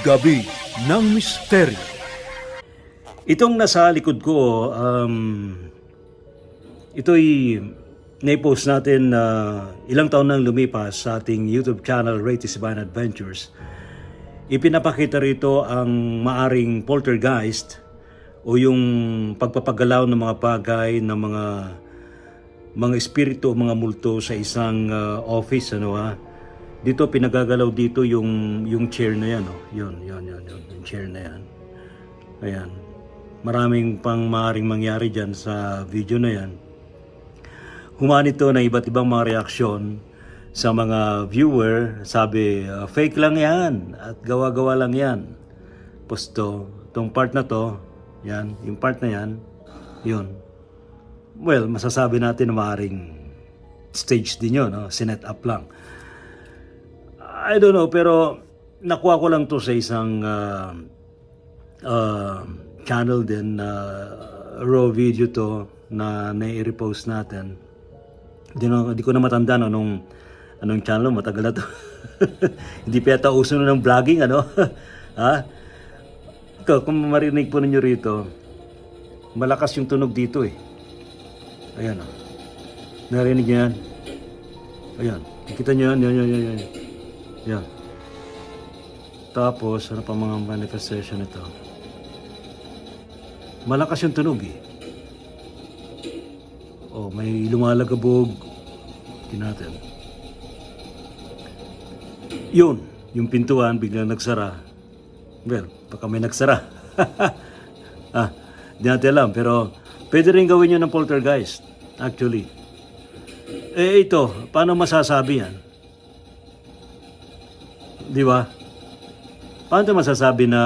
Gabi ng Misteryo. Itong nasa likod ko, ito'y na-post natin ilang taon nang lumipas sa ating YouTube channel, Raytis Divine Adventures. Ipinapakita rito ang maaring poltergeist o yung pagpapagalaw ng mga bagay ng mga espiritu o mga multo sa isang office, Dito pinagagalaw dito yung chair na yan, Yun, yung chair na yan. Ayan. Maraming pang maaaring mangyari diyan sa video na yan. Humanito na iba't ibang mga reaksyon sa mga viewer. Sabi, fake lang yan at gawa-gawa lang yan. Posto, tong part na to, yan, yung part na yan, yun. Well, masasabi natin na maaaring stage din yun, sinet up lang. I don't know, pero nakuha ko lang to sa isang channel din, raw video to na nai-repost natin. Di ko na matanda anong channel, matagal na to. Hindi pa yata uso na ng vlogging, ha? Ito, kung marinig po ninyo rito, malakas yung tunog dito eh. Ayan, narinig niyo yan? Ayan, kikita niyo yan, yan. Yan. Tapos, ano pa mga manifestation ito? Malakas yung tunog eh. Oh, may lumalagabog. Tingnan natin. Yun, yung pintuan biglang nagsara. Well, baka may nagsara. Di natin alam, pero pwede rin gawin yun ng poltergeist, actually. Ito, paano masasabi yan? Di ba? Paano masasabi na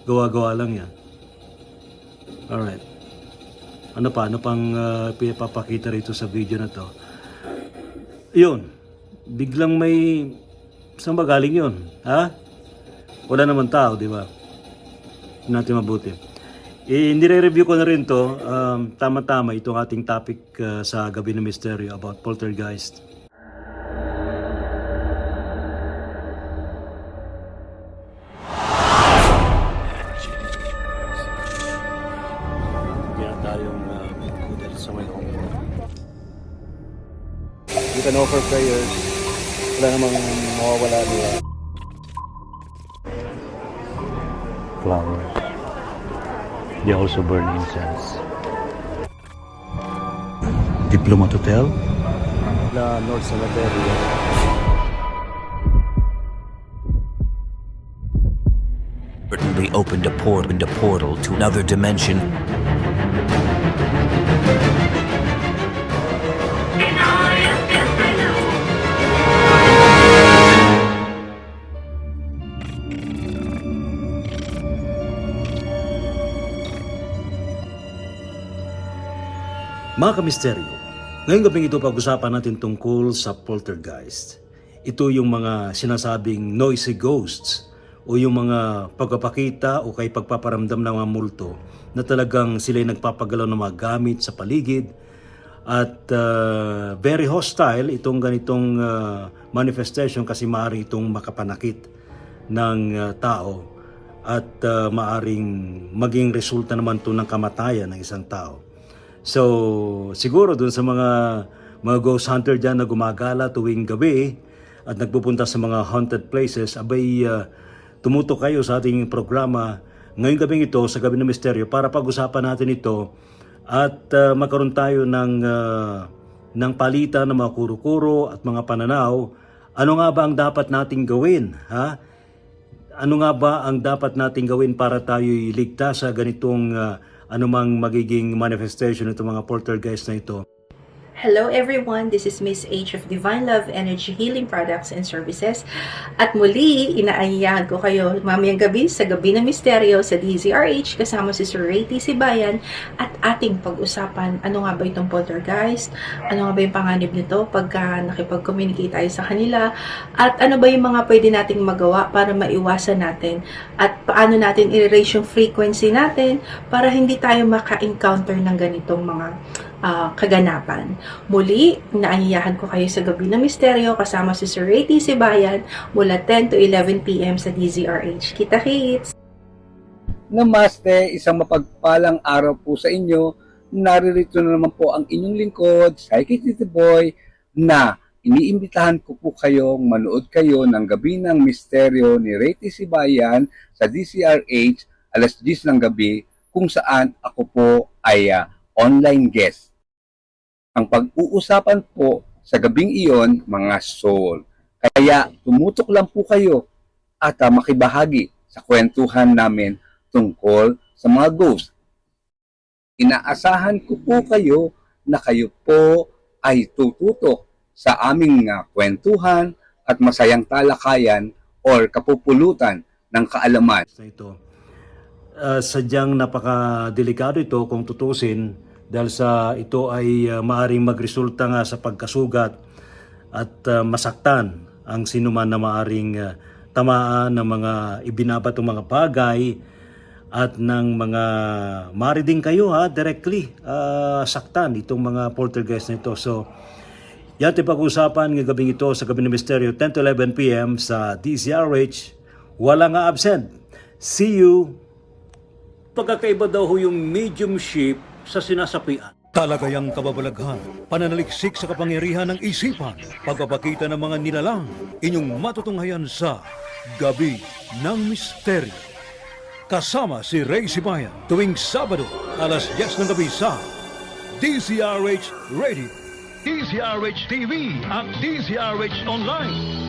gawa-gawa lang yan? Alright. Ano pang pinapakita rito sa video na to? Yun. Biglang may... Saan ba galing yun? Ha? Wala naman tao, di ba? Hindi natin mabuti. Nire-review ko na rin to. Tama-tama itong ating topic sa Gabi ng Misteryo about poltergeist. You can offer prayers. Wala namang mawawala niya. Flowers. They also burn incense. Diplomat Hotel? La North Cemetery. Certainly opened a portal to another dimension. Mga kamisteryo, ngayong gabing ito pag-usapan natin tungkol sa poltergeist. Ito yung mga sinasabing noisy ghosts o yung mga pagpapakita o kay pagpaparamdam ng mga multo na talagang sila'y nagpapagalaw ng mga gamit sa paligid at very hostile itong ganitong manifestation kasi maaring itong makapanakit ng tao at maaring maging resulta naman ito ng kamatayan ng isang tao. So, siguro dun sa mga ghost hunter dyan na gumagala tuwing gabi at nagpupunta sa mga haunted places, abay tumutok kayo sa ating programa ngayong gabing ito sa Gabi ng Misteryo para pag-usapan natin ito at magkaroon tayo ng palitan ng mga kuro-kuro at mga pananaw. Ano nga ba ang dapat nating gawin? Ha? Ano nga ba ang dapat nating gawin para tayo iligtas sa ganitong anumang magiging manifestation itong mga poltergeist na ito? Hello everyone, this is Miss H of Divine Love Energy Healing Products and Services. At muli, inaayahan ko kayo mamayang gabi sa Gabi ng Misteryo sa DZRH kasama si Sir Raytis Sibayan at ating pag-usapan ano nga ba itong poltergeist, ano nga ba yung panganib nito pagka nakipag-communicate tayo sa kanila, at ano ba yung mga pwede nating magawa para maiwasan natin at paano natin i-raise yung frequency natin para hindi tayo maka-encounter ng ganitong mga kaganapan. Muli, inaanyayahan ko kayo sa Gabi ng Misteryo kasama si Sir Ray T. Sibayan mula 10 to 11 p.m. sa DZRH. Kita-kits! Namaste, isang mapagpalang araw po sa inyo. Naririto na naman po ang inyong lingkod, Psychic Tito Boy, na iniimbitahan ko po kayong manood kayo ng Gabi ng Misteryo ni Ray T. Sibayan sa DZRH alas 10 ng gabi, kung saan ako po ay online guest. Ang pag-uusapan po sa gabing iyon, mga soul. Kaya tumutok lang po kayo at makibahagi sa kwentuhan namin tungkol sa mga ghost. Inaasahan ko po kayo na kayo po ay tututok sa aming kwentuhan at masayang talakayan or kapupulutan ng kaalaman. Ito. Sadyang napakadelikado ito kung tutusin dahil sa ito ay maaring magresulta nga sa pagkasugat at masaktan ang sinuman na maaring tamaan ng mga ibinabatong mga bagay at ng mga maaari din kayo directly saktan itong mga poltergeist nito. So yan ang pag-uusapan ng gabing ito sa Gabi ng Misteryo 10 to 11 p.m. sa DZRH. Wala nga absent. See you! Pagkakaiba daw ho yung mediumship sa sinasapian. Talagayang kababalaghan, pananaliksik sa kapangyarihan ng isipan, pagpapakita ng mga nilalang, inyong matutunghayan sa Gabi ng Misteryo. Kasama si Ray Sibayan tuwing Sabado, alas 10 ng gabi sa DZRH Radio, DZRH TV at DZRH Online.